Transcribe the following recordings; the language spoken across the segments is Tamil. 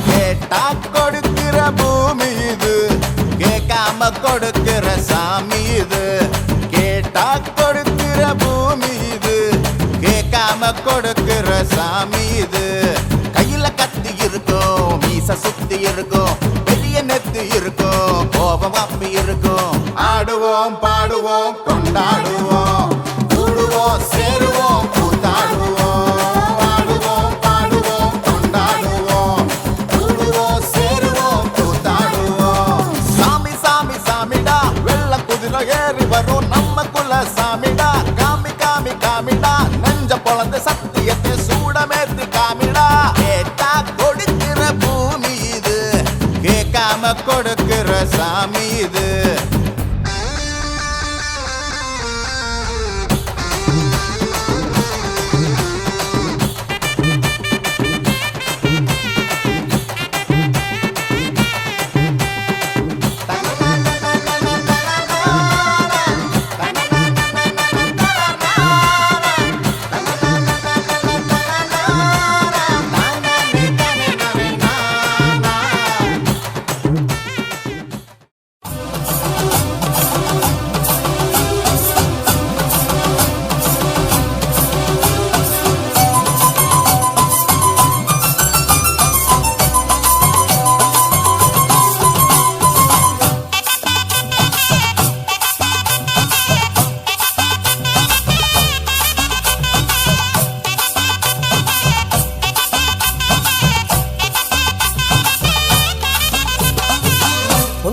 கேட்டா கொடுக்கிற பூமி இது, கேட்காம கொடுக்கிற சாமி இது. கேட்டா கொடுக்கிற பூமி இது, கேட்காம கொடுக்கிற சாமி இது. கையில கத்தி இருக்கும், மீச சுத்தி இருக்கும், பெரிய நெத்தி இருக்கும், கோபம் அப்பி இருக்கும். ஆடுவோம் பாடுவோம் கொண்டாடுவோம், கூடுவோம் சேருவோம் கூத்தாடுவோம். ஆடுவோம் பாடுவோம் கொண்டாடுவோம், கூடுவோம் சேருவோம் கூத்தாடுவோம். சாமி சாமி சாமிடா, வெள்ள குதிரை ஏறி வரும் நம்ம குல சாமிடா. காமி காமி காமிடா, நெஞ்ச பொழந்த சத்தியத்தை சூடமேத்தி காமிடா. கேட்டா கொடுக்கிற பூமி இது, கேட்காம கொடுக்கிற சாமி இது.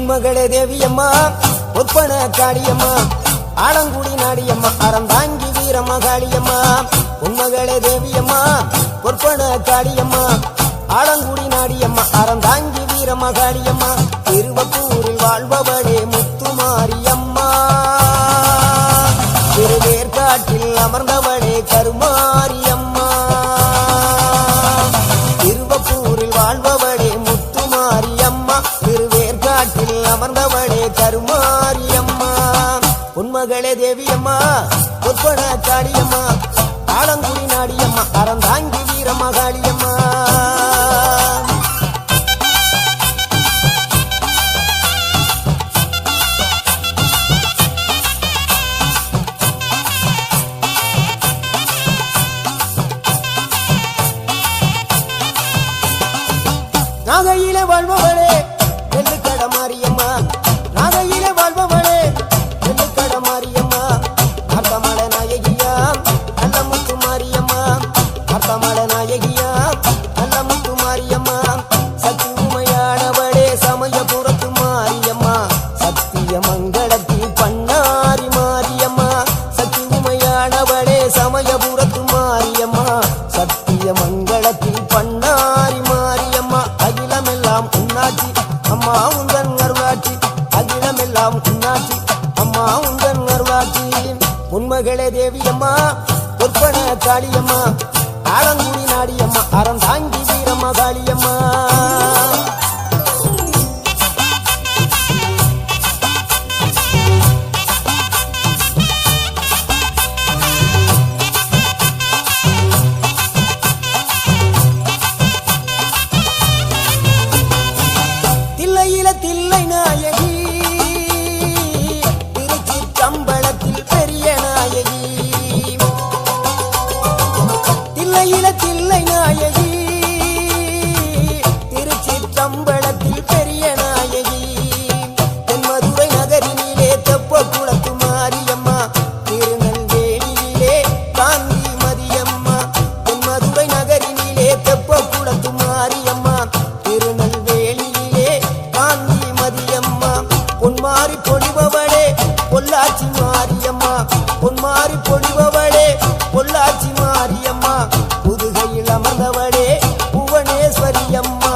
மகளே தேவியம்மா, ஒப்பன காளியம்மா, ஆலங்குடி நாடியம்மா, அறந்தாங்கி வீரம்மா காளியம்மா. உன்மகளே தேவியம்மா, ஒப்பன காளியம்மா, ஆலங்குடி நாடியம்மா, அறந்தாங்கி வீரம்மா காளியம்மா. திருவப்பூரில் வாழ்பவளே முத்துமாரியம்மா, திருவேற்காட்டில் அமர்ந்தவளே கருமாரியம்மா. திருவப்பூரில் வாழ்பவளே முத்துமாரியம்மா, திருவேற்காட்டில் அமர்ந்தவளே கருமாரியம்மா. உன்மகளே தேவியம்மா, ஒப்பன காளியம்மா, ஆலங்குடி நாடியம்மா, அறந்தாங்கி வீரம்மா காளியம்மா. நாகையிலே வாழ்பவளே நெல்லுக்கட மாரியம்மா, நாகையிலே வாழ்பவளே நெல்லுக்கட மாரியம்மா. அர்த்தமல நாயகியா நல்ல முத்து மாரியம்மா, அர்த்தமல நாயகியா நல்ல முத்து மாரியம்மா. சக்தி உமையானவளே சமயபுரத்து மாரியம்மா, சத்திய மங்களத்தில் பண்ணாரி மாரியம்மா. சக்தி உமையானவளே சமயபுரத்து மாரியம்மா, சத்திய மங்களத்தில் பண்ணாரி மாரியம்மா. அகிலமெல்லாம் உன்னாட்சி அம்மா உந்தன் அருளாட்சி, அகிலமெல்லாம் உன்னாட்சி அம்மா உந்தன் அருளாட்சி. உன்மகளே தேவியம்மா, ஒப்பன காளியம்மா, ஆலங்குடி நாடியம்மா, அறந்தாங்கி வீரம்மா காளியம்மா. தில்லையில தில்லை நாயகி, திருச்சிற்றம்பலத்தில் பெரிய நாயகி. தில்லையில தில்லை நாயகி, திருச்சிற்றம்பலத்தில் பெரிய நாயகி. தென்மதுரை நகரினிலே தெப்ப குளத்து மாரியம்மா, திருநெல்வேலியிலே காந்தி மதியம்மா. தென்மதுரை நகரினிலே தெப்ப குளத்து மாரியம்மா, திருநெல்வேலியிலே காந்தி மதியம்மா. பொன்மாரி பொழிபவளே பொள்ளாச்சி மாரியம்மா, பொன்மாரி பொழிபவளே பொள்ளாச்சி மாரியம்மா. புதுகையில் அமர்ந்தவளே புவனேஸ்வரியம்மா,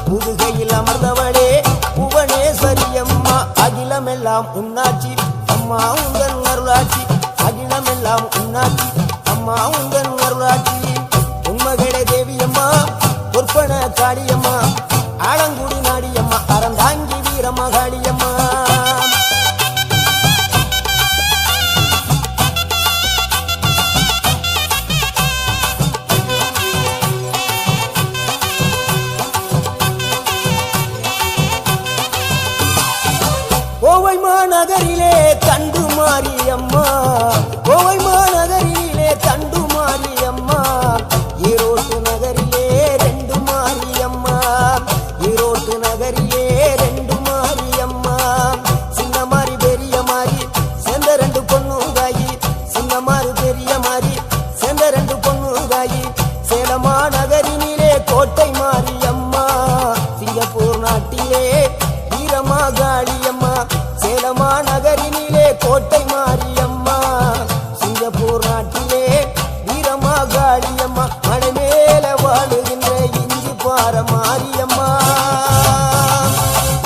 புதுகையில் அமர்ந்தவளே புவனேஸ்வரியம்மா. அகிலமெல்லாம் உன்னாட்சி அம்மா உந்தன் அருளாட்சி, அகிலமெல்லாம் உன்னாட்சி அம்மா உந்தன் அருளாட்சி. உன்மகளே தேவியம்மா, ஒப்பன காளியம்மா, ஆலங்குடி நாடியம்மா, அறந்தாங்கி வீரம்மா காளியம்மா. மாநகரிலே தண்டு மாரியம்மா, கோவை மாநகரிலே தண்டு மாரியம்மா, ஈரோட்டு நகரிலே ரெண்டு மாரியம்மா, ஈரோட்டு நகரிலே ரெண்டு மாரியம்மா, சின்ன மாறி பெரிய மாறி சேர்ந்த ரெண்டு பொண்ணுங்காயி, சின்ன மாறி பெரிய மாறி சேர்ந்த ரெண்டு பொண்ணுங்காயி, சேலமா நகரினிலே கோட்டை மாரியம்மா, சிங்கப்பூர் நாட்டிலே வீரமாகாளியம்மா, சேலமா நகரினிலே கோட்டை மாரியம்மா, சிங்கப்பூர் நாட்டிலே வீரமாகாளியம்மா, மலை மேல வாழுகின்ற இஞ்சி பார மாரியம்மா,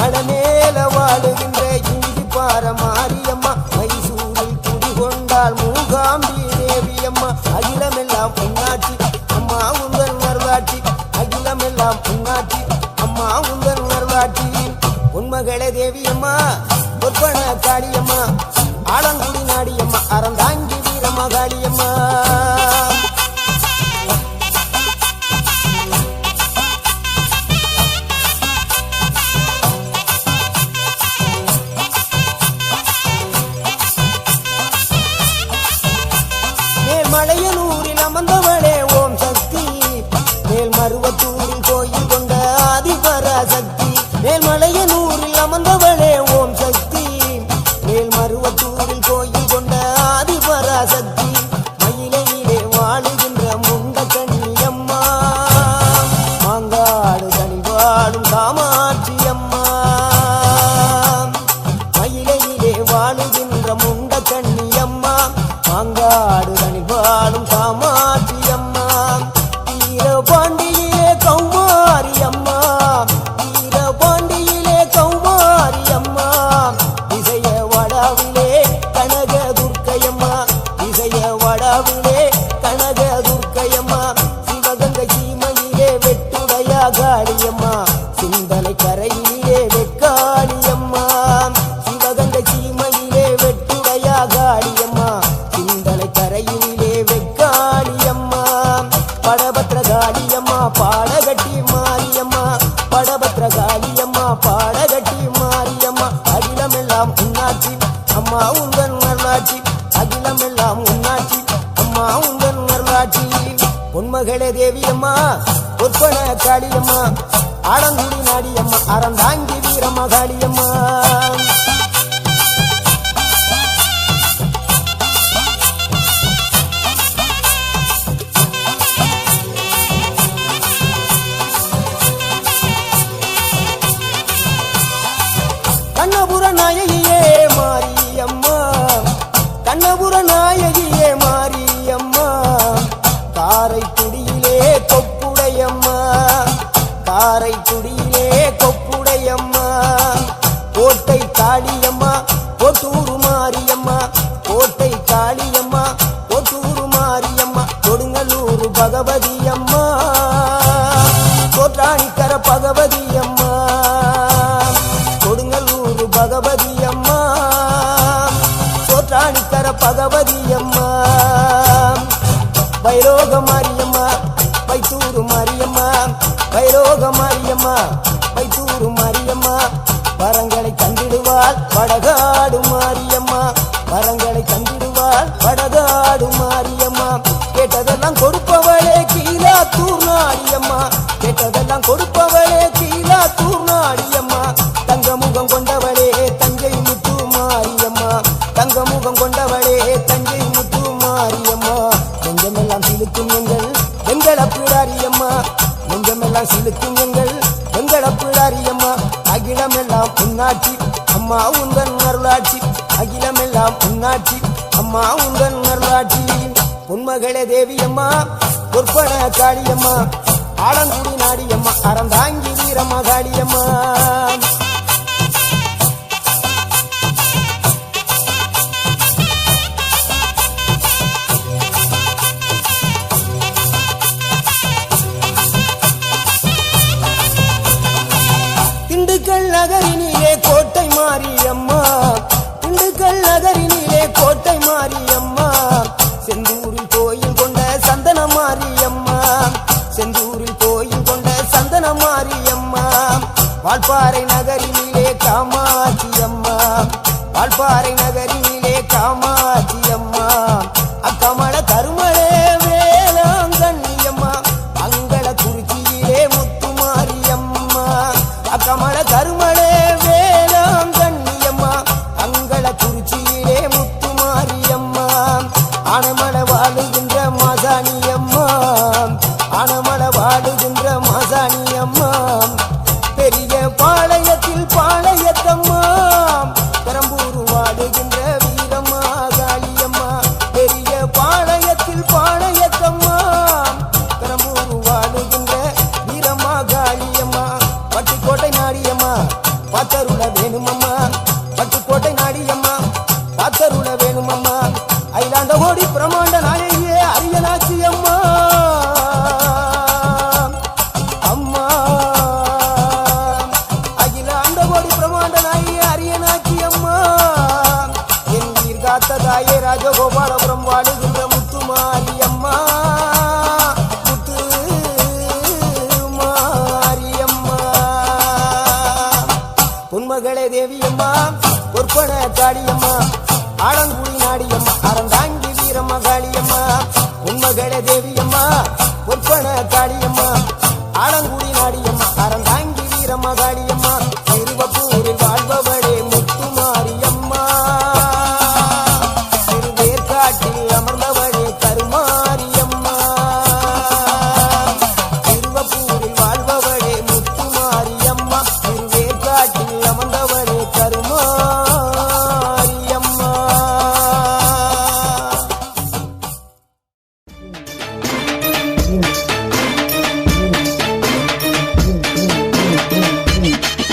மலை மேல வாழுகின்ற இஞ்சி பார மாரியம்மா, மைசூரில் குடிகொண்டால் மூகாம்பி தேவியம்மா, அகிலமெல்லாம் பொன்னாட்சி அம்மா உங்கள் நர்வாட்சி, அகிலமெல்லாம் பொன்னாட்சி அம்மா உங்கள் நர்வாட்சி, உண்மகளே தேவியம்மா, பொற்பன காளியம்மா, ஆலங்குடி நாடியம்மா, அறந்தாங்கி வீரமகாளியம்மா. மேல்மலையனூரில் அமர்ந்தவளே ஓம் சக்தி, மேல்மருவத்தூரில் கோயில் கொண்ட ஆதிபராசக்தி, மேல்மலையனூரில் அமர்ந்தவளே ஓம் சக்தி, மேல்மருவத்தூரில் கோயில் கொண்ட ஆதிபராசக்தி, மயிலையிலே வாழுகின்ற முண்ட கண்ணியம்மா, மாங்காடு தனி வாழும் காமாட்சி அம்மா, மயிலையிலே வாழுகின்ற முண்ட கண்ணியம்மா, மாங்காடு தனி வாழும் காமாட்சி அம்மா, வீரபாண்டியிலே கௌமாரி அம்மா, வீரபாண்டியிலே கௌமாரி அம்மா, இசைய வடாவிலே கனக துர்க்கையம்மா, இசைய வடாவிலே கனக துர்க்கையம்மா, சிவகங்கை சீமையிலே வெட்டுடையா காளியம்மா, சிந்தனை கரையிலே வெக்காளியம்மா, சிவகங்கை சீமையிலே வெட்டுடையா காளியம்மா, சிந்தனை கரையிலே வெக்காளியம்மா, படபத்ரகாளியம்மா பாடகட்டி மாரியம்மா, படபத்ரகாளியம்மா பாடகட்டி மாரியம்மா, அகிலமெல்லாம் உன்னாட்சி அம்மா உங்கள் நல்லாட்சி, அகிலமெல்லாம் உன்னாட்சி அம்மா உங்கள் நல்லாட்சி, பொன்மகளே தேவியம்மா, பொற்பன காளியம்மா, ஆலங்குடி நாடியம்மா, அறந்தாங்கி வீரமகாளியம்மா. கண்ணபுர நாயகியே மாரியம்மா, கண்ணபுர நாயகியே மாரியம்மா, காரைக்குடியிலே கொப்புடையம்மா, காரைக்குடியிலே கொப்புடையம்மா, கோட்டை காளியம்மா கோட்டூரு மாரியம்மா, கோட்டை காளியம்மா கோட்டூரு மாரியம்மா, கொடுங்கல்லூர் பகவதியம்மா, கோட்டாணிக்கர பகவதியம்மா, கொடுங்கல்லூர் பகவதியம்மா, கோட்டாணிக்கர பகவதியம்மா, வைரோக மாரியம்மா வைத்தூரு மாரியம்மா, வைரோக மாரியம்மா வைத்தூரு மாரியம்மா, வரங்களை தந்திடுவாள் வடகாடு மாரியம்மா, வரங்களை தந்திடுவாள் வடகாடு மாரியம்மா, கேட்டதெல்லாம் கொடுப்பவளே கீழாத்தூர் நாடியம்மா, கேட்டதெல்லாம் கொடுப்பவளே கீழாத்தூர் நாடியம்மா, தங்க முகம் கொண்டவளே தஞ்சை முத்து மாரியம்மா, தங்க முகம் கொண்டவளே தஞ்சை முத்து மாரியம்மா, நெஞ்சமெல்லாம் சிலுக்கும் எங்கள் வெங்கடப்பிடாரியம்மா, நெஞ்சமெல்லாம் சிலுக்கும் எங்கள் வெங்கடப்பிடாரியம்மா, அகிலமெல்லாம் உன்னாட்சி அம்மா உங்கள் அருளாட்சி, அகிலமெல்லாம் உன்னாட்சி அம்மா உங்கள் அருளாட்சி, பொன்மகளே தேவியம்மா, பொற்பன காளியம்மா, ஆலங்குடி நாடியம்மா, அறந்தாங்கி வீரமகாளியம்மா. திண்டுக்கல் நகரினிலே கோட்டை மாரியம்மா, திண்டுக்கல் நகரினிலே கோட்டை மாரியம்மா, செந்தூரில் கோயில் கொண்ட சந்தன மாரியம்மா, செந்தூரில் கோயில் கொண்ட சந்தன மாரியம்மா, வால்பாறை நகரினிலே காமாட்சி அம்மா, வால்பாறை நகரினிலே காமாட்சி அம்மா அக்கமல கருமலே வேளாங்கண்ணி அம்மா அங்கள குறிச்சியிலே முத்துமாரி அம்மா அக்கமல கருமலே வேளாங்கண்ணி அம்மா அங்கள குறிச்சியிலே முத்துமாரி அம்மா ஆனமல வாழுகின்ற மாசாணி அம்மா ஆனமல வாழுகின்ற மாசாணி அம்மா பெரிய பாளையத்தில் பாளையத்தம்மா பெரம்பூர் வாழுகின்ற வீரம்மா காளியம்மா பெரிய பாளையத்தில் பாளையத்தம்மா பெரம்பூர் வாழுகின்ற வீரம்மா காளியம்மா பட்டுக்கோட்டை நாடியம்மா பாத்தருள வேணுமம்மா பட்டுக்கோட்டை நாடியம்மா பாத்தருள வேணுமம்மா அயிலாண்ட கோடி பிரமாண்ட நாயகியே அரியனாச்சி அம்மா அம்மா அகிலாண்ட கோடி பிரமாண்ட நாயகியே அரியனாச்சி அம்மா என் உயிர் காத்த தாயே ராஜகோபாலபுரம் வாழுகின்ற முத்துமாரி அம்மா முத்து மாரியம்மா பொன்மகளே தேவியம்மா பொற்பன காளியம்மா ஆலங்குடி நாடியம்மா அறந்தாங்கி வீரம்மா காளியம்மா உண்மகளே தேவியம்மா பொற்பன காளியம்மா ஆலங்குடி நாடியம்மா அறந்தாங்கி வீரம்மா காளியம்மா திருவப்பூரில் வாழ்பவளே முத்துமாரியம்மா திருவேற்காட்டில் அமர்ந்தவளே கருமாரியம்மா திருவப்பூரில் வாழ்பவளே முத்துமாரியம்மா திருவேற்காட்டில் அமர்ந்தவளே கருமாரியம்மா. Mm-hmm.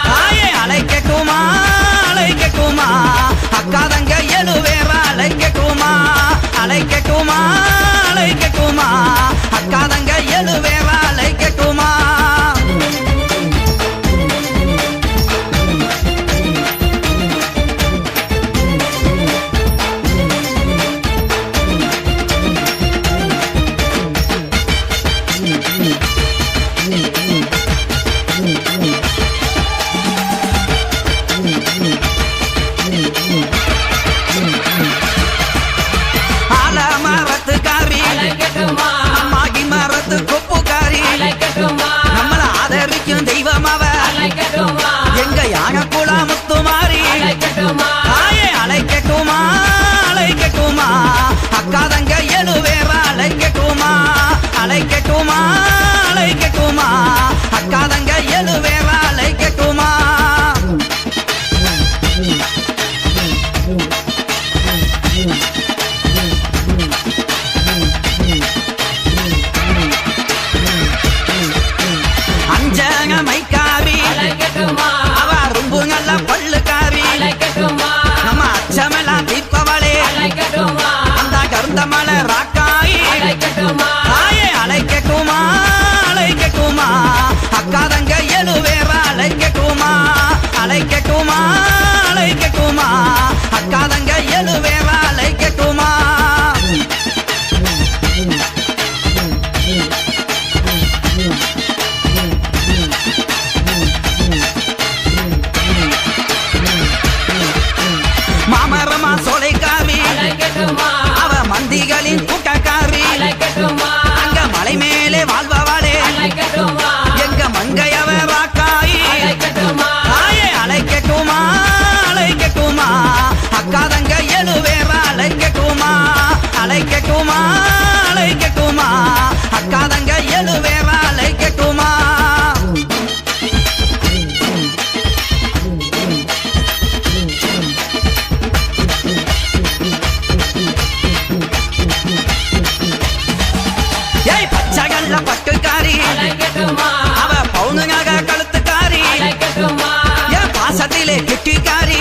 தாயே அழைக்கட்டுமா அழைக்கட்டுமா அக்கா தங்க எழுவேற அழைக்கட்டுமா அழைக்கட்டுமா அழைக்கட்டுமா அக்கா தங்க எழுவேற அழைக்கட்டுமா ஆலமரத்துக்காரி அம்மாகி மரத்து கொப்புக்காரி நம்மள ஆதரிக்கும் தெய்வம் அவ எங்க யானக்குள முத்துமாரி தாயே அழைக்கட்டுமா அழைக்கட்டுமா அக்கா தங்க எழுவேற அழைக்கட்டுமா அழைக்கட்டுமா அழைக்கட்டுமா அக்கா தங்க எழுவேற அழைக்கட்டுமா அஞ்சங்க மைக்காரி அவ ரொம்ப நல்ல பல்லுக்காரி நம்ம அச்சமெல்லாம் தீர்ப்பவளே அந்த கருந்த மலை ராக்காயி தாயே அழைக்கட்டுமா அழைக்கட்டுமா அக்கா தங்க எழுவேற அழைக்கட்டுமா அழைக்கட்டுமா அழைக்கட்டுமா அக்கா தங்க எழுவேற அழைக்கட்டுமா மாமரமா சோலைக்காரி அவ மந்திகளின் கூட்டக்காரி அங்க மலை மேலே வாழ்பவளே எங்க மங்கையவ ராக்காயி தாயே அழைக்கட்டுமா அழைக்கட்டுமா அக்கா தங்க எழுவேற அழைக்கட்டுமா அழைக்கட்டுமா அழைக்கட்டுமா அக்கா தங்க எழுவேற அழைக்கட்டுமா ஏய் பச்சைகள்ல பட்டுக்காரி அவ பவுனுங்க கழுத்துக்காரி என் பாசத்திலே கெட்டிக்காரி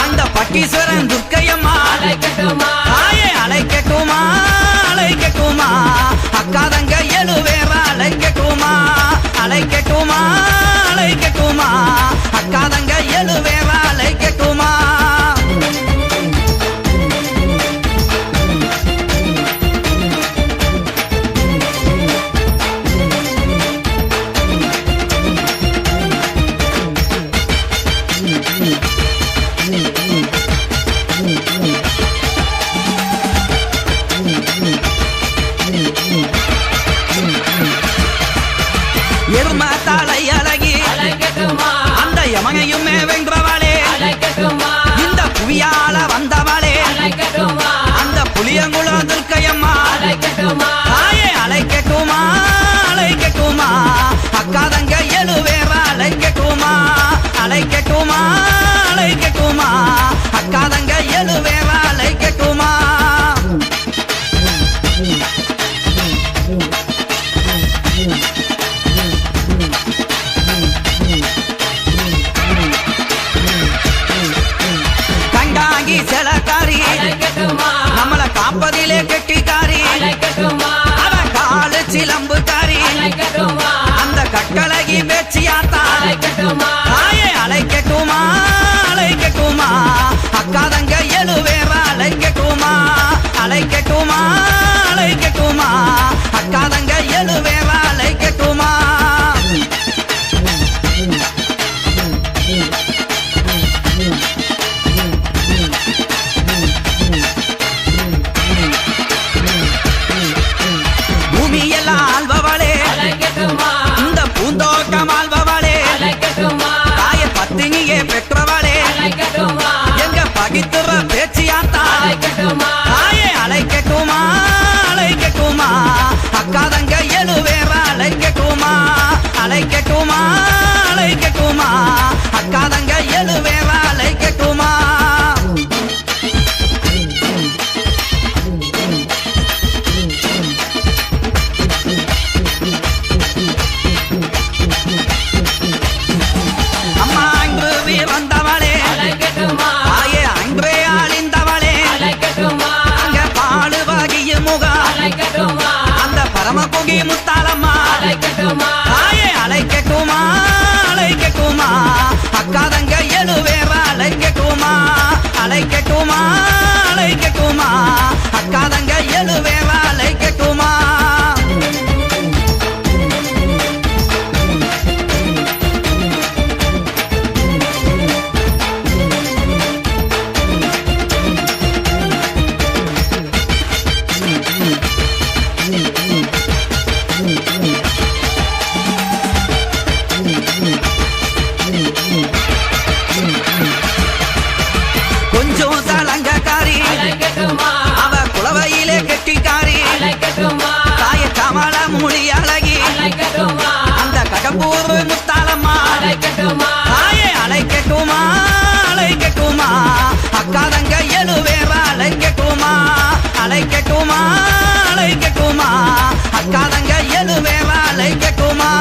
அந்த பட்டீஸ்வரன் துர்க்கையம்மா தாயே அழைக்கட்டுமா அழைக்கட்டுமா அக்கா தங்க எழுவேற அழைக்கட்டுமா அழைக்கட்டுமா அழைக்கட்டுமா அக்கா தங்க எழுவேற அழைக்கட்டுமா எரும தலை அழகி அந்த யமனையுமே வென்றவளே இந்த புவியால வந்தவளே அந்த புளியங்குள துர்க்கையம்மா தாயே அழைக்கட்டுமா அழைக்கட்டுமா அக்கா தங்க எழுவேற அழைக்கட்டுமா அழைக்கட்டுமா அழைக்கட்டுமா அக்கா தங்க எழுவேற அழைக்கட்டுமா முத்தாலம்மா தாயே அழைக்கட்டுமா அழைக்கட்டுமா அக்காதங்க எழுவேற அழைக்கட்டுமா அழைக்கட்டுமா அழைக்கட்டுமா அக்காதங்க எழுவேற அழைக்கட்டுமா கொஞ்சம் சலங்கக்காரி அவ குளவையிலே கெட்டிக்காரி தாய கமல மொழி அழகி அந்த கடம்பூர் முத்தாலம்மா தாயே அழைக்கட்டுமா அழைக்கட்டுமா அக்காதங்க எழுவேற அழைக்கட்டுமா அழைக்கட்டுமா அழைக்கட்டுமா அக்காதங்க எழுவேற அழைக்கட்டுமா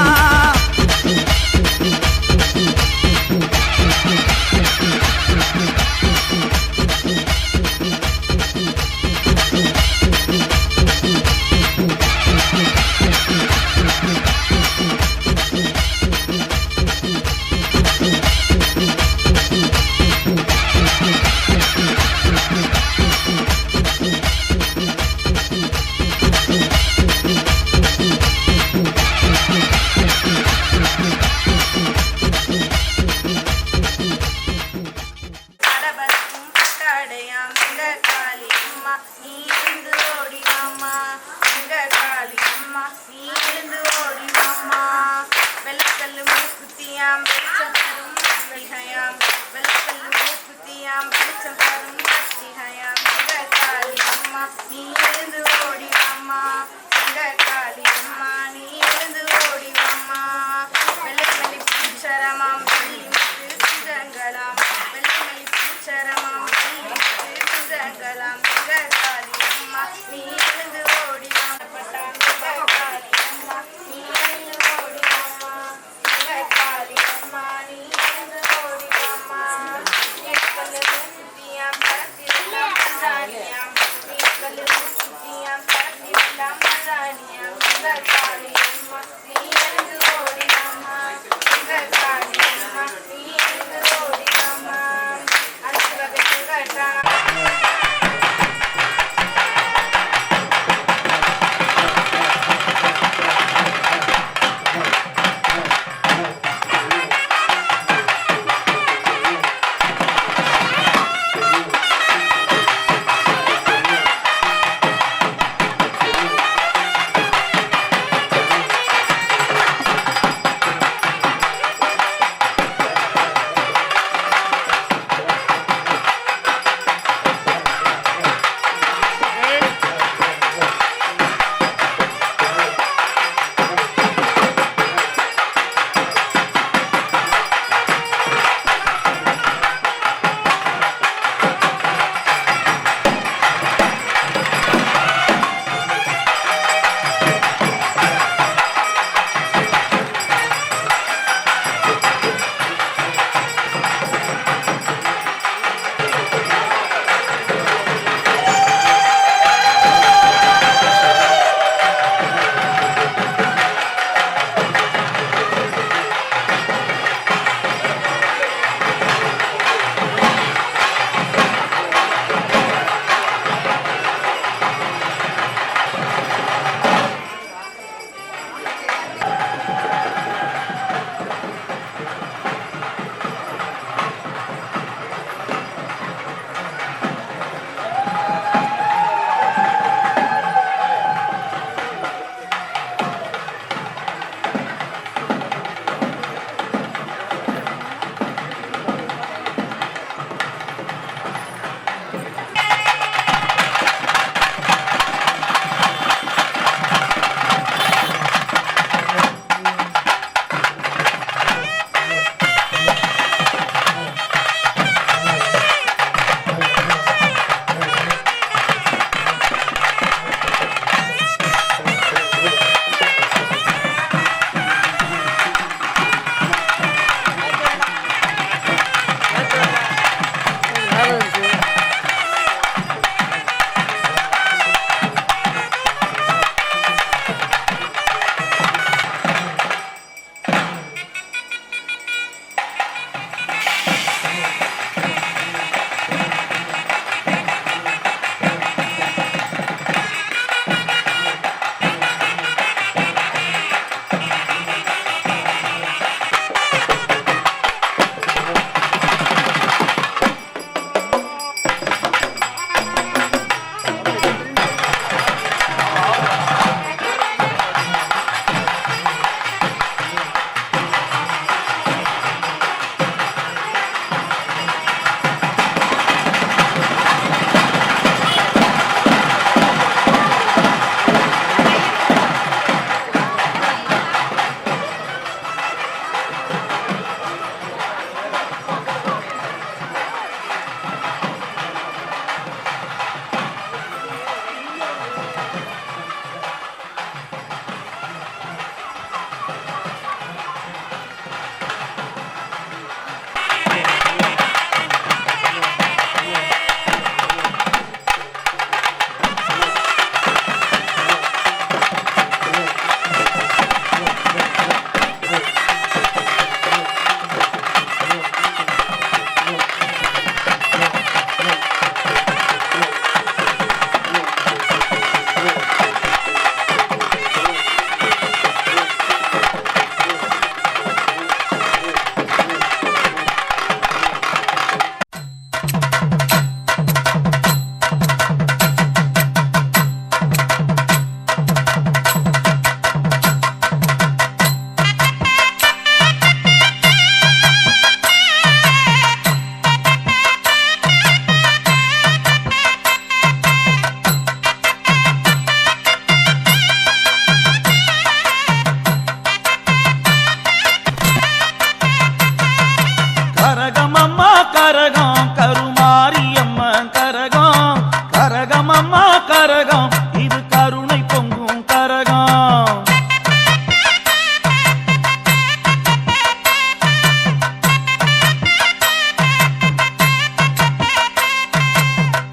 கரகம்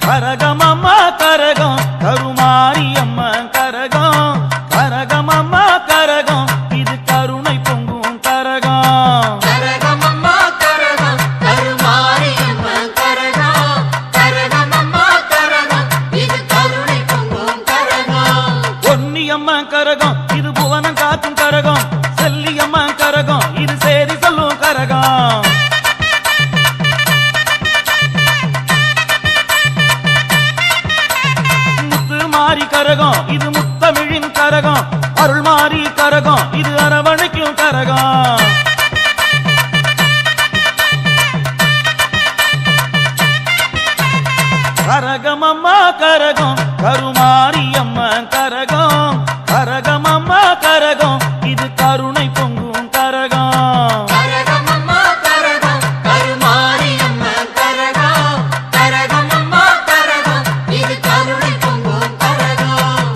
கரகமம்மா கரகம் கருமாரியம்மா கரகம் கரகமம்மா கரகம் இது கருணை பொங்கும் கரகம் கரகமம்மா கரகம் கருமாரியம்மா கரகம் கரகமம்மா கரகம் இது கருணை பொங்கும் கரகம் பொன்னியம்மா கரகம் இது புவனம் காக்கும் கரகம் செல்லியம்மா கரகம் இது சேரி சொல்லும் கரகம் மாறி கரகம் இது முத்தமிழின் கரகம் அருள் மாறி கரகம் இது அரவணைக்கும் கரகம் கரகமம்மா கரகம் கருமாரியம்மா கரகம் கரகமம்மா கரகம் இது கருணை பொங்கும் கரகம் கரகமம்மா கரகம் கருமாரியம்மா கரகம் கரகமம்மா கரகம் இது கருணை பொங்கும் கரகம்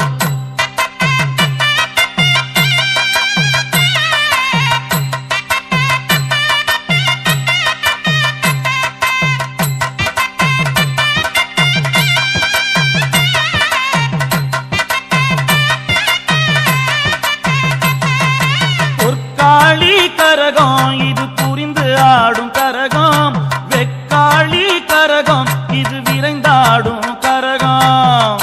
பொற்காளி கரகம் இது புரிந்து ஆடும் கரகம் வெக்காளி கரகம் இது விரைந்தாடும் கரகம்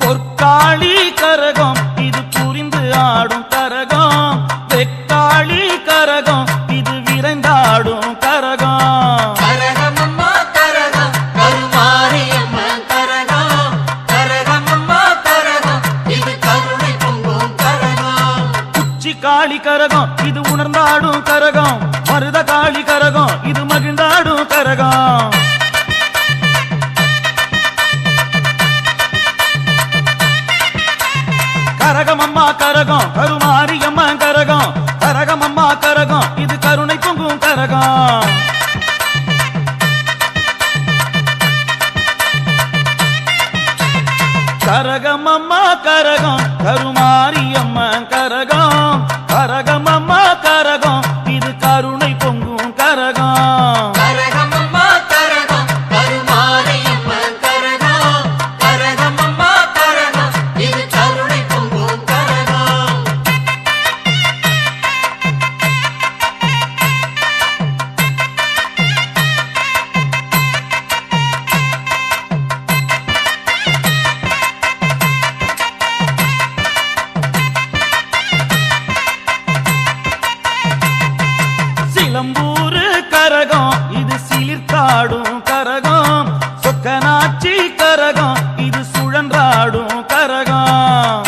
பொற்காளி கரகம் இது புரிந்து ஆடும் கரகம் வெக்காளி கரகம் இது விரைந்தாடும் கரகம் கரகமம்மா கரகம் கருமாரியம்மா கரகம் கரகமம்மா கரகம் இது கருணை பொங்கும் கரகம் உச்சி காளி கரகம் இது உணர்ந்தாடும் கரகம் மருத காளி கரகம் இது மகிழ்ந்தாடும் கரகம் கரகமம்மா கரகம் கருமாரியம்மா கரகம் கரகமம்மா கரகம் இது கருணை பொங்கும் கரகம் கரகமம்மா கரகம் கருமாரியம்மா கரகம் கரகமம்மா கரகம் இது கருணை பொங்கும் கரகம் கரகமம்மா கரகம் கருமாரியம்மா கரகம் கரகமம்மா கரகம் இது கருணை பொங்கும் கரகம் சிலம்பூரு கரகம் இது சிலிர்த்தாடும் கரகம் சொக்கனாச்சி கரகம் இது சுழன்றாடும் கரகம்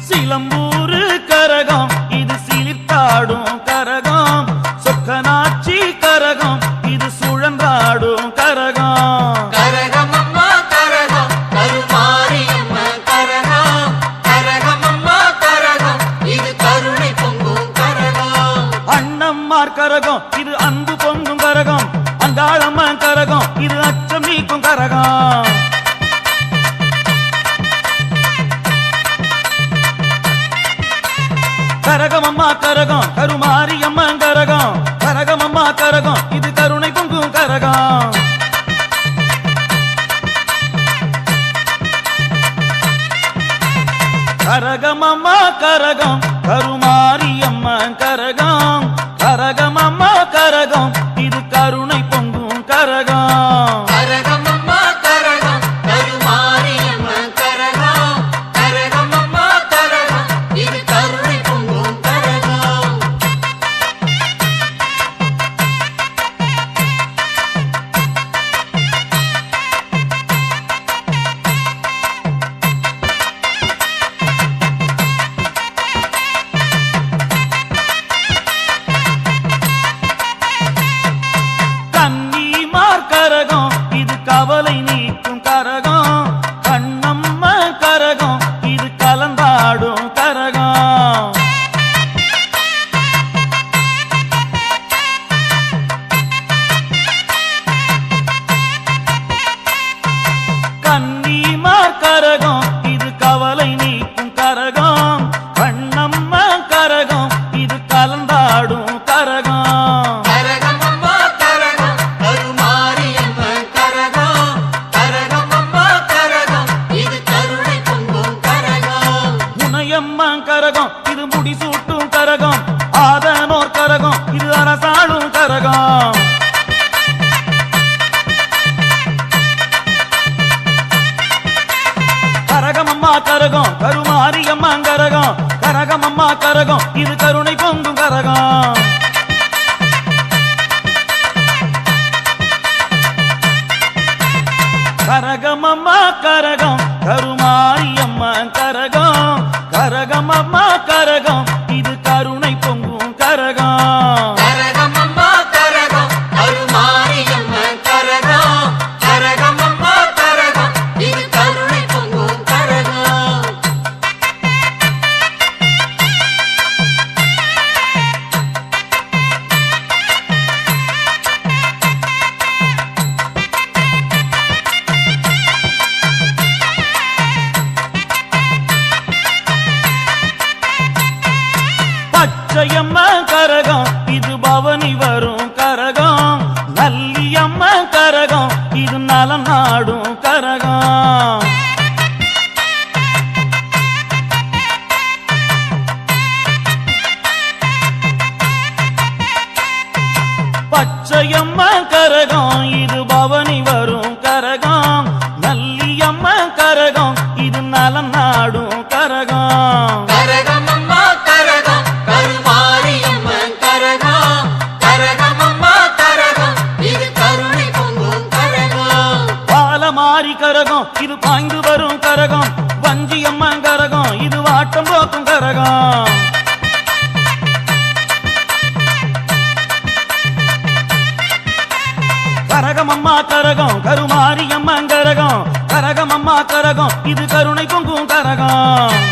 சிலம்பூரு கரகம் இது சிலிர்த்தாடும் கரகம் சொக்கனாச்சி கரகம் இது சுழன்றாடும் கரகம் கரகமம்மா கரகம் கருமாரியம்மா கரகம் கரகமம்மா கரகம் இது கருணை பொங்கும் கரகம் அண்ணம்மார் கரகம் இது அன்பு பொங்கும் கரகம் அங்காளம்மா கரகம் இது அச்சம் நீக்கும் கரகம் கரகமம்மா கரகம் கருமாரியம்மா கரகம் கரகமம்மா கரகம் இது கருணை பொங்கும் கரகம் கரகமம்மா கரகம் கருமாரியம்மா கரகம் கரகமம்மா கரகம் இது கருணை பொங்கும் கரகம் கரகமம்மா கரகம் கருமாரியம்மா கரகம் கரகமம்மா கரகம் இது கருணை பொங்கும் கரகம் மாரியம்மன் கரகம் இது முடிசூட்டும் கரகம் ஆதனோர் கரகம் இது அரசாளும் கரகம் கரகமம்மா கரகம் கருமாரியம்மன் கரகம் கரகமம்மா கரகம் இது கருணை பொங்கும் கரகம் கரகமம்மா கரகம் கருமாரியம்மன் கரகம் கரகமம்மா கரகம் இது கருணை பொங்கும் கரகம் கரகமம்மா கரகம் அருமாரியம்மன் கரகம் கரகமம்மா கரகம் இது கருணை பொங்கும் கரகம் பச்சையம்மன் கரகம் இது பவனி வரும் கரகம் நல்லியம்மன் கரகம் இது நலம் நாடும் கரகம் பச்சையம்மன் கரகம் இது பவனி வரும் கரகம் நல்லியம்மன் கரகம் இது நலம் நாடும் கரகம் கரகமம்மா கரகம் கருமாரியம்மன் கரகம் கரகமம்மா கரகம் இது கருணை பொங்கும் கரகம் பாலமாரி கரகம் இது பாய்ந்து வரும் கரகம் வஞ்சியம்மன் கரகம் இது வாட்டம் போக்கும் கரகம் கரகமம்மா கரகம் கருமாரியம்மன் கரகம் கரகமம்மா கரகம் இது கருணை பொங்கும் கரகம்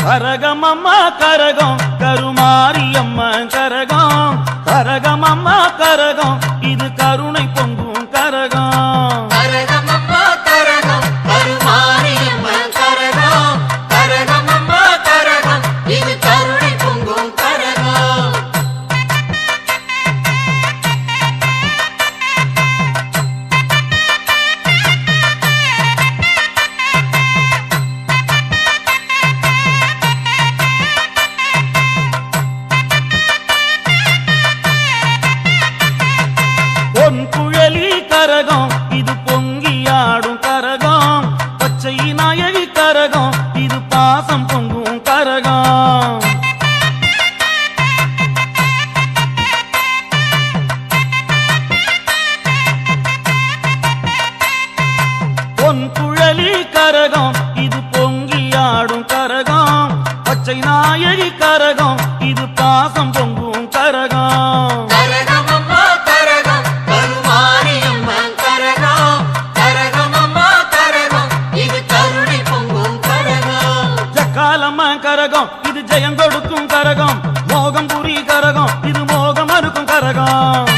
கரகமம்மா கரகம் கருமாரியம்மன் கரகம் கரகமம்மா கரகம் இது கருணை பொங்கும் கரகம் கரகமம்மா கரகம் கருமாரியம்மன் கரகம் கரகமம்மா கரகம் இது கருணை பொங்கும் கரகம் பொன் குழலி கரகம் இது பொங்கியாடும் கரகம் பச்சை நாயகி கரகம் இது பாசம் பொங்கும் கரகம் பொன் குழலி கரகம் இது பொங்கியாடும் கரகம் பச்சை நாயகி கரகம் இது பாசம் பொங்கும் கரகம் கரகமம்மா கரகம் கருமாரியம்மன் கரகம் கரகமம்மா கரகம் இது கருணை பொங்கும் கரகம் ஜக்காலம்மன் கரகம் இது ஜெயம் கொடுக்கும் கரகம் மோகம் புரி கரகம் இது மோகம் அறுக்கும் கரகம்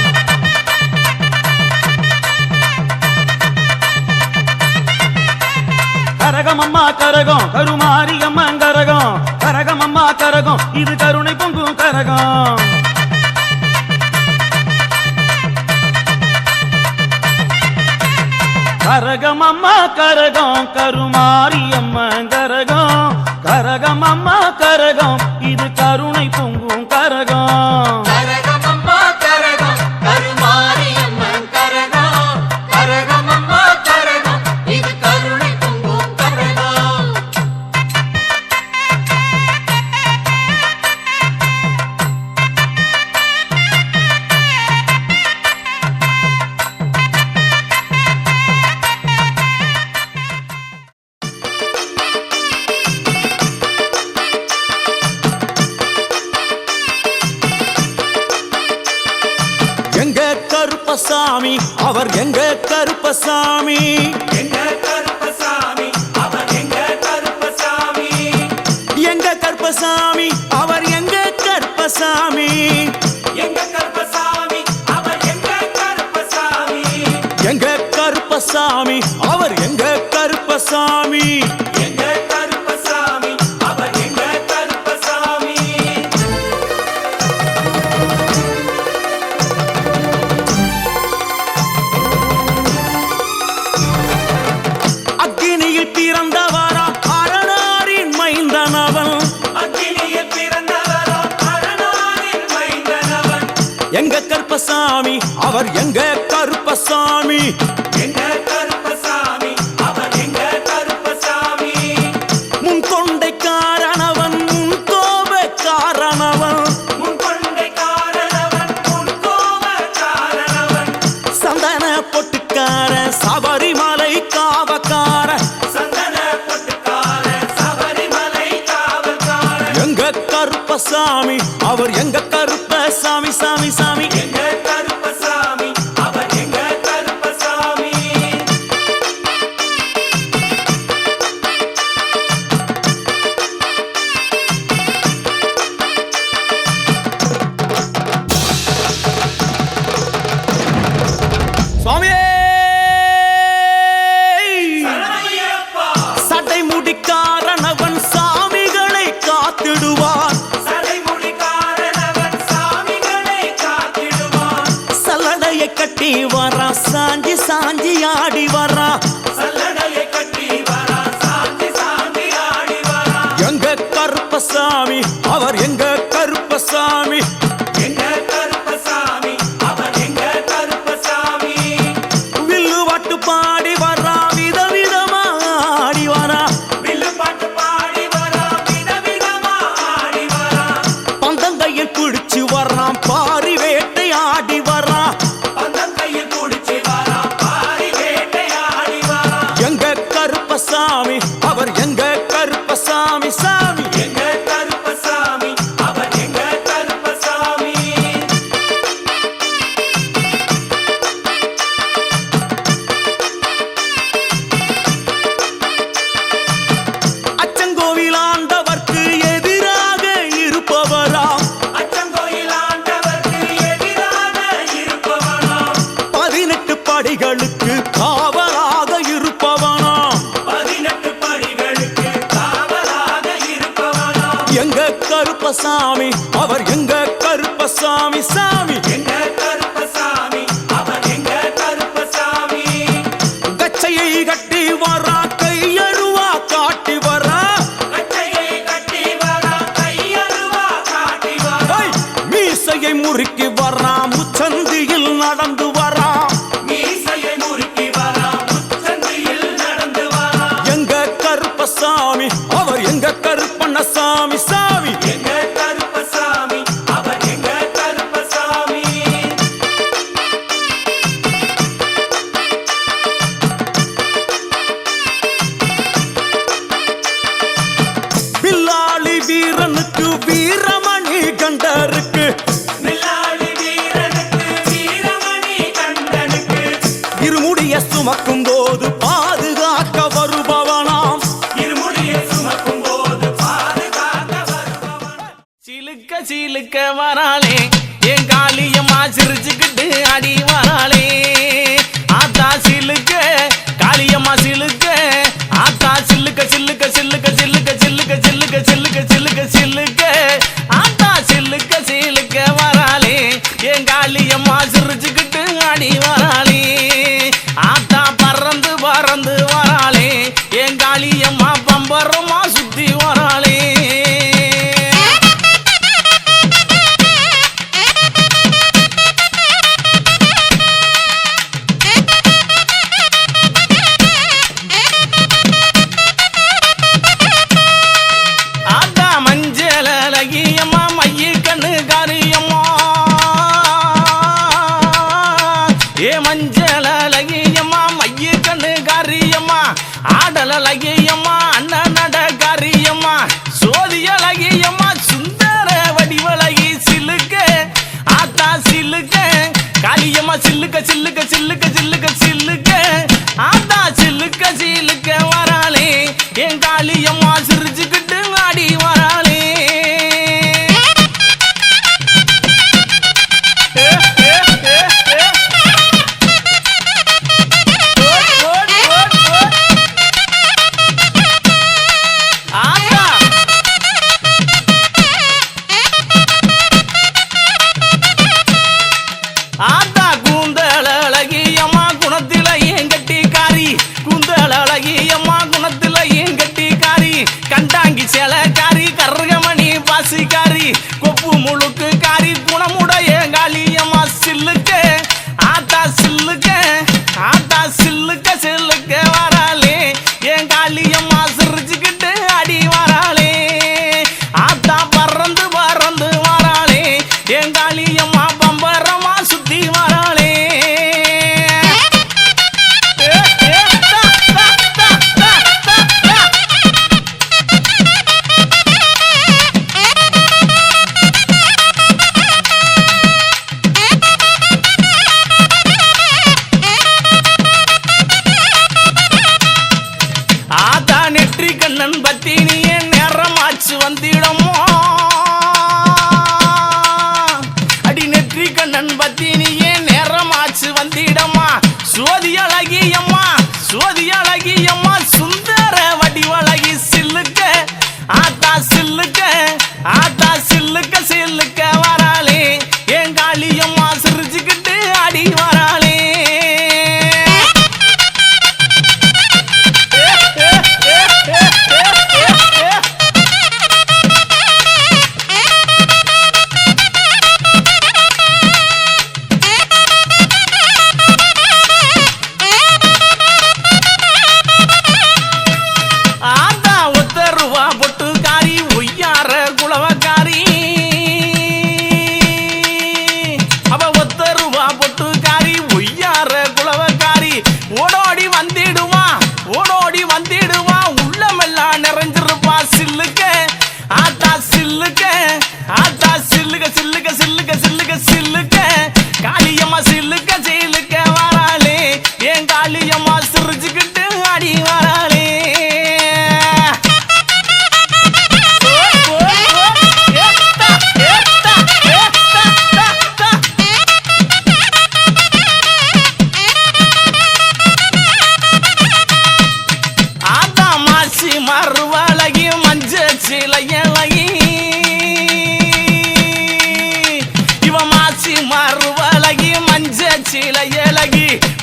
கரகமம்மா கரகம் கருமாரியம்மன் கரகம் கரகமம்மா கரகம் இது கருணை பொங்கும் கரகம் கரகமம்மா கரகம் கருமாரியம்மன் கரகம் கரகமம்மா கரகம் இது கருணை பொங்கும் கரகம் கரகமம்மா கரகம் கருமாரியம்மன் கரகம் கரகமம்மா கரகம் இது கருணை பொங்கும் கரகம் எங்க கருப்பசாமி அவர் எங்க கருப்பசாமி எங்க கருப்பசாமி அவர் எங்க கருப்பசாமி எங்க கருப்பசாமி அவர் எங்க கருப்பசாமி எங்க கருப்பசாமி அவர் எங்க கருப்பசாமி எங்க கருப்பசாமி அவர் எங்க கருப்பசாமி எங்க கருப்பசாமி அவர் எங்க கருப்பசாமி எங்க கருப்பசாமி அவர் எங்க கருப்பசாமி எங்க கருப்பசாமி அவர் எங்க கருப்பசாமி முன் கொண்டைக்காரனவன் முன் கோபக்காரனவன் முன் கொண்டைக்காரனவன் முன் கோபக்காரனவன் சந்தன பொட்டுக்கார சபரிமலை காவக்கார சந்தன பொட்டுக்கார சபரிமலை காவல்கார எங்க கருப்பசாமி அவர் எங்க கருப்பசாமி சாமி சாமி எங்க கருப்பசாமி அவர் எங்க கருப்பசாமி சுவாமியே சரணமையப்பா சட்டை முடிக்காரனவன் சாமிகளை காத்திடுவான் சடைமுடிக்காரனவன் சாமிகளை காத்திடுவான் சல்லடையை கட்டி வரா சாஞ்சி சாஞ்சி ஆடி வரா சல்லடையை கட்டி வரா சாந்தி சாந்தி ஆடி வரா எங்க கருப்பசாமி அவர் எங்க கருப்பசாமி எங்க கருப்பசாமி அவர் எங்க கருப்பசாமி வில்லு வாட்டு பாடி வரா விதவிதமா ஆடி வரா வில்லு பாட்டு பாடி வரா விதவிதமா ஆடி வரா பந்தங்கையில் குடிச்சு வர்றான் பாரி வேட்டை ஆடி வரா பந்தம் கையில் குடிச்சு வரா பாரி வேட்டையாடி வரா எங்க கருப்பசாமி அவர் எங்க கருப்பசாமி சாமி எங்க கருப்பசாமி அவர் எங்க கருப்பசாமி அச்சங்கோவில் ஆண்டவர்க்கு எதிராக இருப்பவராம் அச்சங்கோயில் ஆண்டவர்க்கு எதிராக இருப்பவனாம் 18 படிகளுக்கு காவலாக இருப்பவனாம் 18 படிகளுக்கு காவலாக இருப்பவனாம் எங்க கருப்பசாமி அவர் எங்க கருப்பசாமி சாமி எங்க கருப்பசாமி அவர் எங்க கருப்பசாமி கச்சையை கட்டி வரா கையருவா காட்டி வரா கட்டையை கட்டி வரா கையருவா காட்டி வரா ஐ, மீசையை முறுக்கி வரா முச்சந்தியில் நடந்து வரா மீசையை முறுக்கி வரா முச்சந்தியில் நடந்து வரா எங்க கருப்பசாமி அவர் எங்க கருப்பண்ணசாமி சாமி எங்க கருப்பசாமி அவர் எங்க கருப்பசாமி பில்லாளி வீரனுக்கு வீரமணி கண்டருக்கு நில்லாளி வீரனுக்கு வீரமணி கண்டனுக்கு இருமுடிய சுமக்கும் போது பாதுகாக்க வருபவனாம் இருமுடிய சுமக்கும் போது பாதுகாக்க வருபவன் சிலுக்க சிலுக்க வராளே என் காளியம்மா சிரிச்சுக்கிட்டு அடி வராளே ஆத்தா சிலுக்க காளியம்மா சிலுக்க ஆத்தா சில்லுக்க சில்லுக்க சில்லுக்க சில்லுக்க சில்லுக்க சில்லுக்க சில்லுக்க சில்லுக்க சில்லுக்க ஆத்தா சில்லுக்க சிலுக்க வராளே என் காளியம்மா சிரிச்சுக்கிட்டு அடி வராளே ஆத்தா பறந்து பறந்து வராளே என் காளியம்மா பம்பரமா சுத்தி வராளே ஆத்தா மஞ்சள் அழகியம்மா மைய கண்ணு காரியம்மா ஏ மஞ்சள் அழகியம்மா மைய கண்ணு காரியம்மா ஆடல் அழகியம்மா அண்ணன் நட காரியம்மா சோதி அழகியம்மா சுந்தர வடிவழகி சிலுக்க ஆத்தா சிலுக்க காளியம்மா சில்லுக்க சில்லுக்க சில்லுக்க சில்லுக்க சில்லுக்க ஆத்தா சில்லுக்க சில்லுக்க வராளே என் காளியம்மா சிரிச்சுக்கிட்டு ஆடி வராளே ஆத்தா ஆத்தா கூந்தல் அழகியம்மா அழகி அம்மா சோதி அழகி அம்மா சுந்தர வடிவழகி சில்லுக்க ஆத்தா சில்லுக்க ஆத்தா சில்லுக்க சில்லுக்க வராளே என் காளி அம்மா சிரிச்சுக்கிட்டு அடி வராளே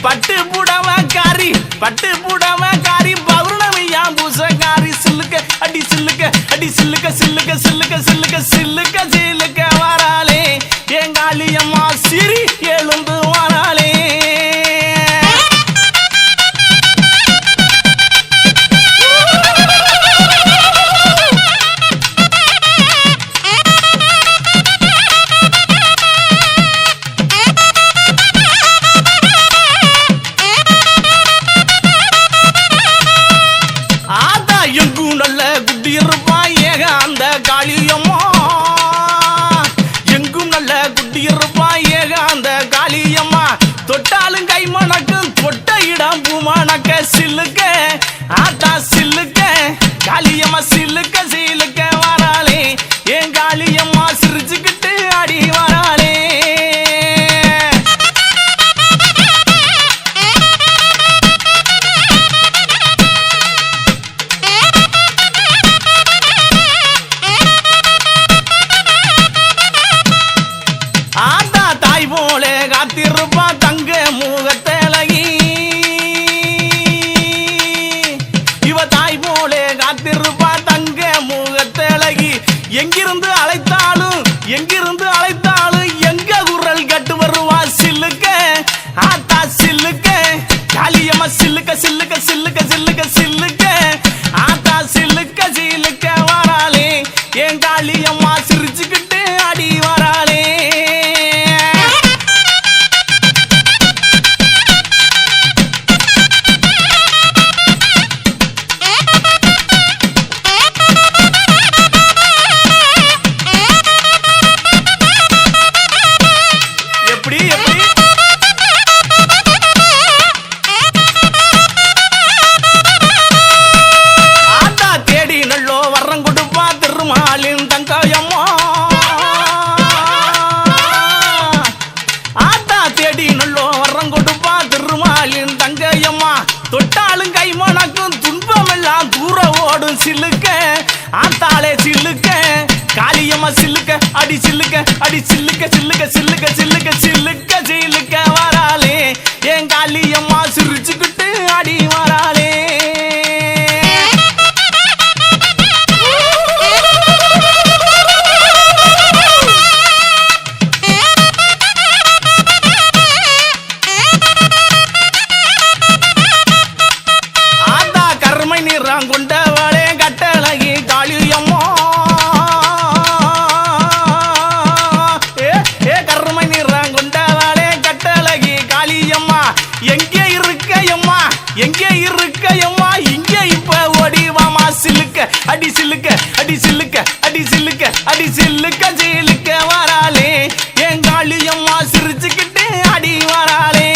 பட்டு புடவக்காரி பட்டு புடவக்காரி பௌர்ணமியா பூசக்காரி சில்லுக்க அடி சில்லுக்க அடி சில்லுக்க சில்லுக்க சில்லுக்க சில்லுக்க சில்லுக்க சில்லுக்க வராளே என் காளி அம்மா சிரி எழுந்து வராளே தொட்டாலும் கை மணக்கும் தொட்ட இடம் பூமணக்க சில்லுக்க ஆத்தா சில்லுக்க காளியம்மா சில்லுக்க சில்லுக்க வராளே என் காளியம்மா சிரிச்சுக்கிட்டு அடி வராளே ஆத்தா தாய் போல காத்திருப்பா தங்க முகத்தழகி இவ தாய் போல காத்திருப்பா தங்க முகத்தழகி எங்கிருந்து அழைத்தாலும் எங்க குரல் கட்டு வருவா சில்லுக்க ஆத்தா சில்லுக்க காளியம்மா சில்லுக்க சில்லுக்க சில்லுக்க சில்லுக்க சில்லுக்க ஆத்தா சில்லுக்க சில்லுக்க வராளே என் காளியம்மா சிரிச்சுக்கிட்டு அடி வராளே தொட்டாலும் கை மணக்கும் துன்பமெல்லாம் தூர ஓடும் சில்லுக்க ஆத்தாளே சில்லுக்க காளியம்மா சில்லுக்க அடி சில்லுக்க அடி சில்லுக்க சில்லுக்க சில்லுக்க சில்லுக்க சில்லுக்க சில்லுக்க வராளே என் காளியம்மா சிரிச்சுக்கிட்டு அடி வராளே கொண்டவளே கட்டழகி காளியம்மா கருமை நிறம் கொண்டவளே கட்டழகி காளியம்மா எங்கே இருக்கையம்மா எங்கே இருக்கையம்மா இங்கே இப்ப ஓடிவாமா சில்லுக்க அடி சில்லுக்க அடி சில்லுக்க அடி சில்லுக்க அடி சில்லுக்க சில்லுக்க வராளே என் காளியம்மா சிரிச்சுக்கிட்டு அடி வராளே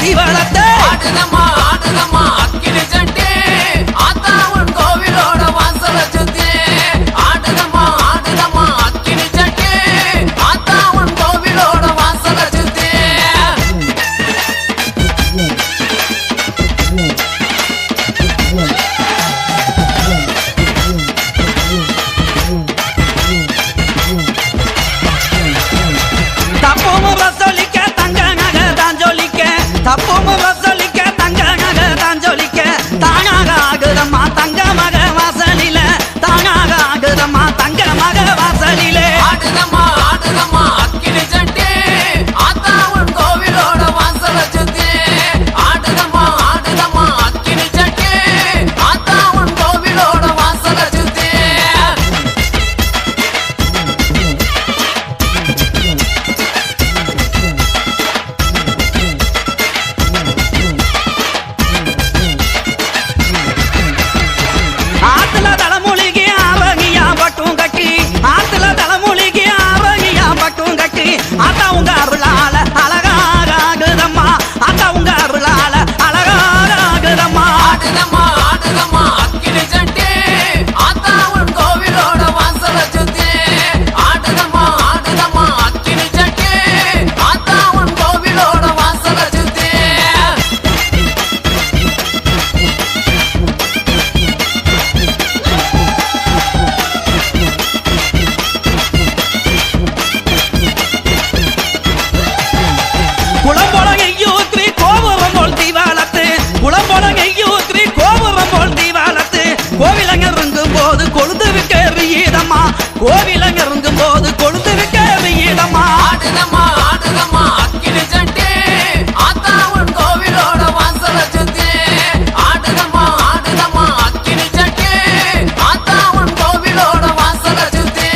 தீவளத்தை ஆடுதம்மா ஆடுதம்மா அக்கினி சட்டி ஆத்தா உன் கோவிலோட வாசல சுத்தி ஆடுதம்மா ஆடுதம்மா அக்கினி சட்டி ஆத்தா உன் கோவிலோட வாசல சுத்தி தப்பும் ரசொலிக்க தங்க நகை தான் ஜொலிக்க தப்பும் ரசொலிக்க தங்க நகை தான் ஜொலிக்க தானாக ஆகுதம்மா தங்க மக வாசலில தானாக ஆகுதம்மா தங்க மக வாசலிலே ஆடுதம்மா ஆடுதம்மா அக்கினி சட்டி ஆத்தா உன் கோவிலோட வாசல சுத்தி ஆடுதம்மா ஆடுதம்மா அக்கினி சட்டி ஆத்தா உன் கோவிலோட வாசல சுத்தி ஆத்துல தலைமொழிக்கு ஆவகியா பட்டும் கட்டி ஆத்துல தலைமொழிக்கு ஆவகியா பட்டும் கட்டி ஆத்தா உங்க அருளால அழகாக ஆகுதம்மா ஆத்தா உங்க அருளால அழகாக ஆகுதம்மா ஆடுதம்மா ஆடுதம்மா அக்கினி சட்டி ஆத்தா உன் கோவிலோட வாசல சுத்தி ஆடுதம்மா ஆடுதம்மா அக்கினி சட்டி ஆத்தா உன் கோவிலோட வாசல சுத்தி குளம்பொழகையூத்ரி கோபுரம் போல் தீவாளத்து குளம்பொழகையூத்ரி கோபுரம் போல் தீவாளத்து கோவிலங்க இறங்கும் போது கொழுந்து விக்க எறியுதம்மா கோவிலங்க இறங்கும் போது கொழுந்து விக்க எறியுதம்மா ஆடுதம்மா ஆடுதம்மா அக்கினி சட்டி ஆத்தா உன் கோவிலோட வாசல சுத்தி ஆடுதம்மா ஆடுதம்மா அக்கினி சட்டி ஆத்தா உன் கோவிலோட வாசல சுத்தி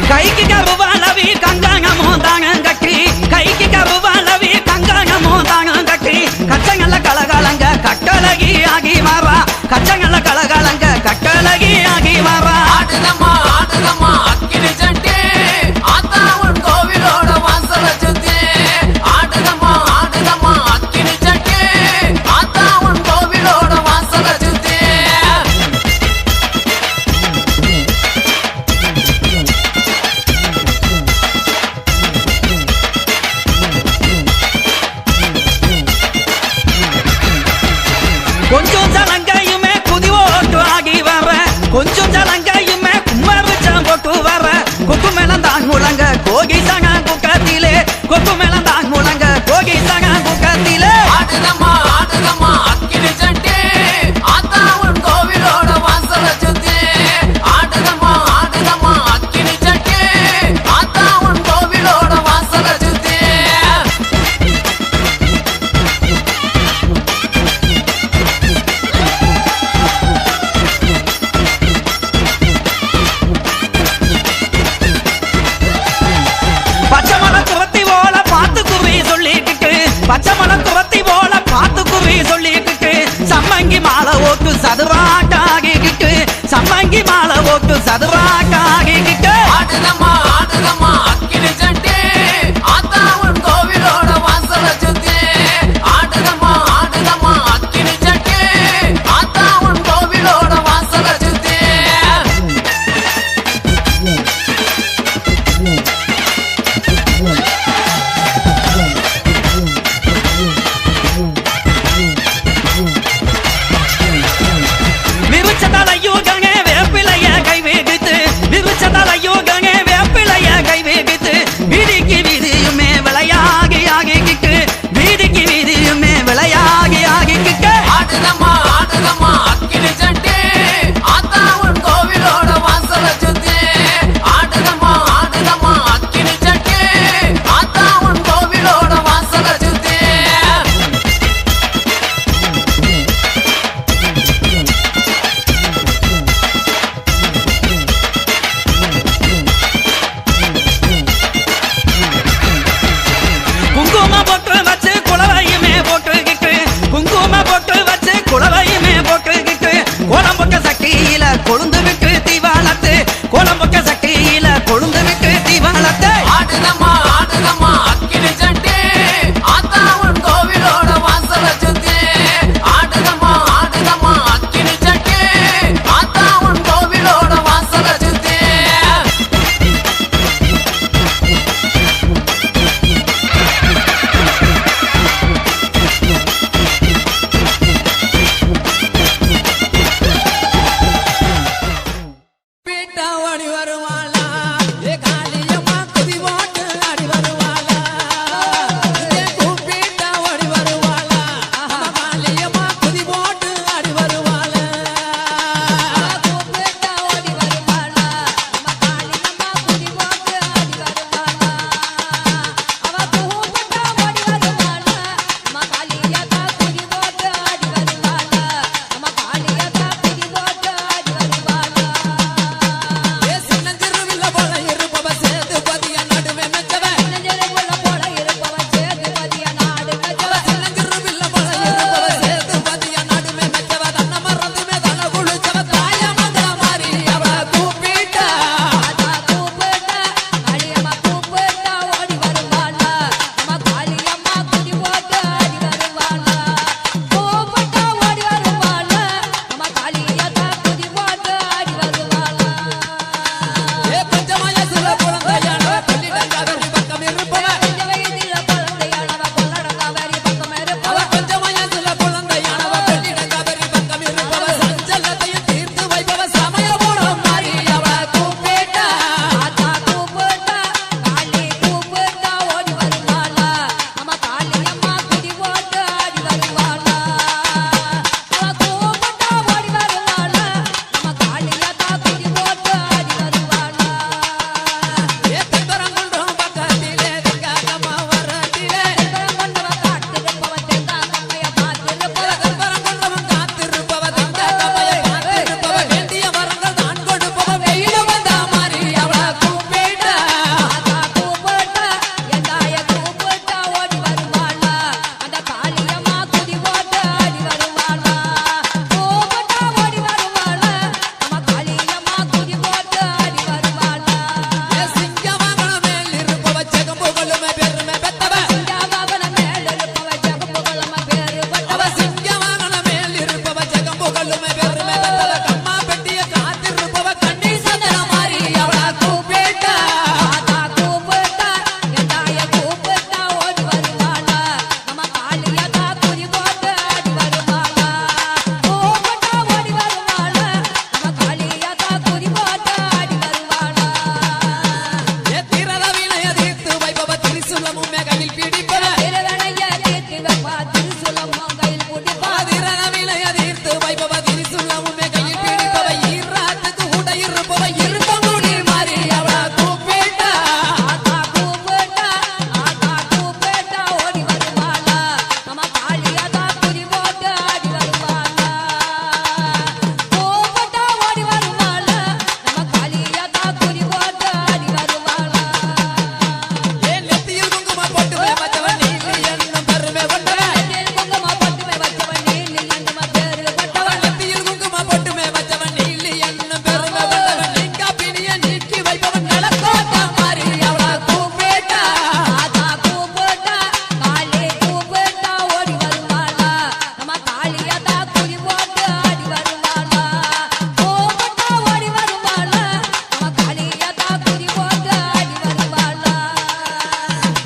கைக்கு கருவாளவி கங்காங்கமோ தாங்க கட்டி கைக்கு கருவாளவி கங்காங்கமோ தாங்க கட்டி கச்சங்கல்ல கலகலங்க கட்டழகி ஆகி மாறா கச்சங்கல்ல கலகலங்க கட்டழகி ஆகி மாறா ஆடுதம்மா ஆடுதம்மா அக்கினி சட்டி ஆத்தா உன் கோவிலோட வாசல சுத்தி ஆடுதம்மா ஆடுதம்மா அக்கினி சட்டி ஆத்தா உன் கோவிலோட வாசல சுத்தி கொஞ்சம் ஜலங்கையுமே குதி ஓட்டு ஆகி வர கொஞ்சம் ஜலங்கையுமே கும்மரிச்சம் போட்டு வர கொக்கு மேலந்தான் முழங்க கோகி சங்க குக்கத்திலே கொக்கு மேலந்தான் முழங்க கோகி சங்க குக்கத்திலே ஆடுதம்மா ஆடுதம்மா அக்கினி சட்டி ஆத்தா உன் கோவிலோட வாசல சுத்தி ஆடுதம்மா ஆடுதம்மா அக்கினி சட்டி ஆத்தா உன் கோவிலோட வாசல சுத்தி பெருமை பெருமை பெற்றவ கம்மா பெட்டிய காத்திருப்பவ கண்ணி சந்தன மாறி அவள கூப்பிட்டா ஆத்தா கூப்பிட்டா எந்தாய கூப்பிட்டா ஓடி வருவாளா நம்ம காளியதா குறி போட்டு ஆடி வருவாளா கூப்பிட்டா ஓடி வருவாளா நம்ம காளியதா குறி போட்டு ஆடி வருவாளா ஏ திரள வினைய தீர்த்து வைப்பவ திரிசூலமும் கையில் பிடிப்பவ திரளைய தீர்த்து வைப்பவ திரிசூலமும் கையில் பிடிப்பவ திரள வினைய தீர்த்து வைப்பவ திரிசூலமும் கையில் பிடிப்பவ ஈராத்துக்கு உட இருப்பவ இருக்க முடி மாறி அவள கூப்பிட்டா ஆத்தா கூப்பிட்டா ஓடி வருவாளா நம்ம காளியதா குறி போட்டு ஆடி வருவாளா கூப்பிட்டா ஓடி வருவாளா நம்ம காளியதா குறி போட்டு ஆடி வருவாளா ஏ நெத்தியில் குங்குமம் போட்டு வச்சவன் நீலி என்னும் பெருமை கொண்டவன் நெத்தியில் குங்குமம் போட்டு வச்சவன் நீலி என்னும் பெருமை கொண்டவன் நெத்தியில் குங்குமம் போட்டு வச்சவன் நீலி என்னும் பெருமை கொண்டவன் நீங்க பிணிய நீக்கி வைப்பவன் நலக்கோட்டா மாறி அவள கூப்பிட்டா ஆத்தா கூப்பிட்டா காளி கூப்பிட்டா ஓடி வருவாளா நம்ம காளியதா குறி போட்டு ஆடி வருவாளா கூப்பிட்டா ஓடி வருவாளா நம்ம காளியதா குறி போட்டு ஆடி வருவாளா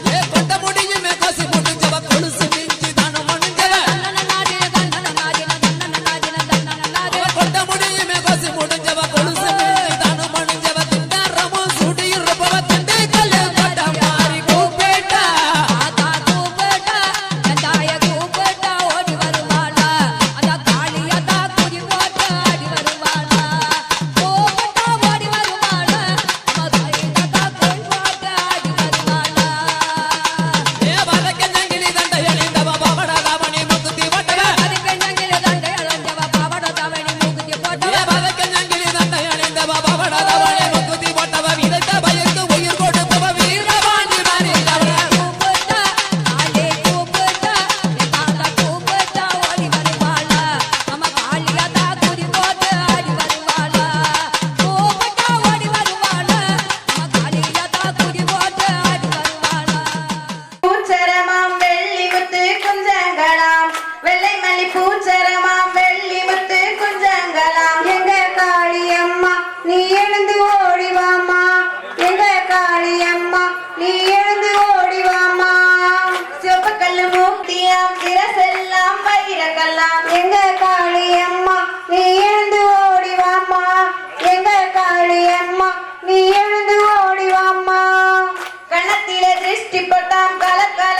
ஏ கொண்ட முடியுமே கோசி முடிஞ்சவ கொலுசு மிஞ்சி தானம் முடிஞ்சவ கொண்ட முடியுமே கோசி முடிஞ்சவ கொலுசு மிஞ்சி தானம் முடிஞ்சவ திண்டாரமும் சுடி இருப்பவ தண்டை கல்லு கொண்ட மாறி கூப்பிட்டா ஆத்தா கூப்பிட்டா எந்தாய கூப்பிட்டா ஓடி வருவாளா அந்த காளியதா குறி போட்டு ஆடி வருவாளா கூப்பிட்டா ஓடி வருவாளா நம்ம காளியதா குறி போட்டு ஆடி வருவாளா ஏ வரக்க ஜங்கிலி தண்டை அணிந்தவ பாவட தாவணி முக்குத்தி போட்டவ வரக்க ஜங்கிலி தண்டை அணிந்தவ பாவட தாவணி முக்குத்தி போட்டவ வரக்க ஜங்கிலி தண்டை அணிந்தவ பாவட தாவணி முக்குத்தி போட்டவ விதைத்த பயிருக்கு உயிர் கொடுப்பவ வீரபாண்டி மாறி அவள கூப்பிட்டா காளி கூப்பிட்டா எதாத கூப்பிட்டா ஓடி வருவாளா நம்ம காளியதா குறி போட்டு ஆடி வருவாளா கூப்பிட்டா ஓடி வருவாளா நம்ம காளியதா குறி போட்டு ஆடி வருவாளா பூச்சரமாம் வெள்ளி முத்து குஞ்சங்களாம் வெள்ளை மல்லி பூச்சரமாம் வெள்ளி முத்து குஞ்சங்களாம் எங்க காளியம்மா நீ எழுந்து ஓடிவாமா எங்க காளியம்மா நீ எழுந்து ஓடிவாமா சிவப்பக்கல்லு மூர்த்தியாம் திரசெல்லாம் வைரக்கல்லாம் எங்க காளியம்மா நீ எழுந்து ஓடிவாமா எங்க காளியம்மா நீ எழுந்து ஓடிவாமா கணத்தில திருஷ்டி போட்டாம் கலக்கல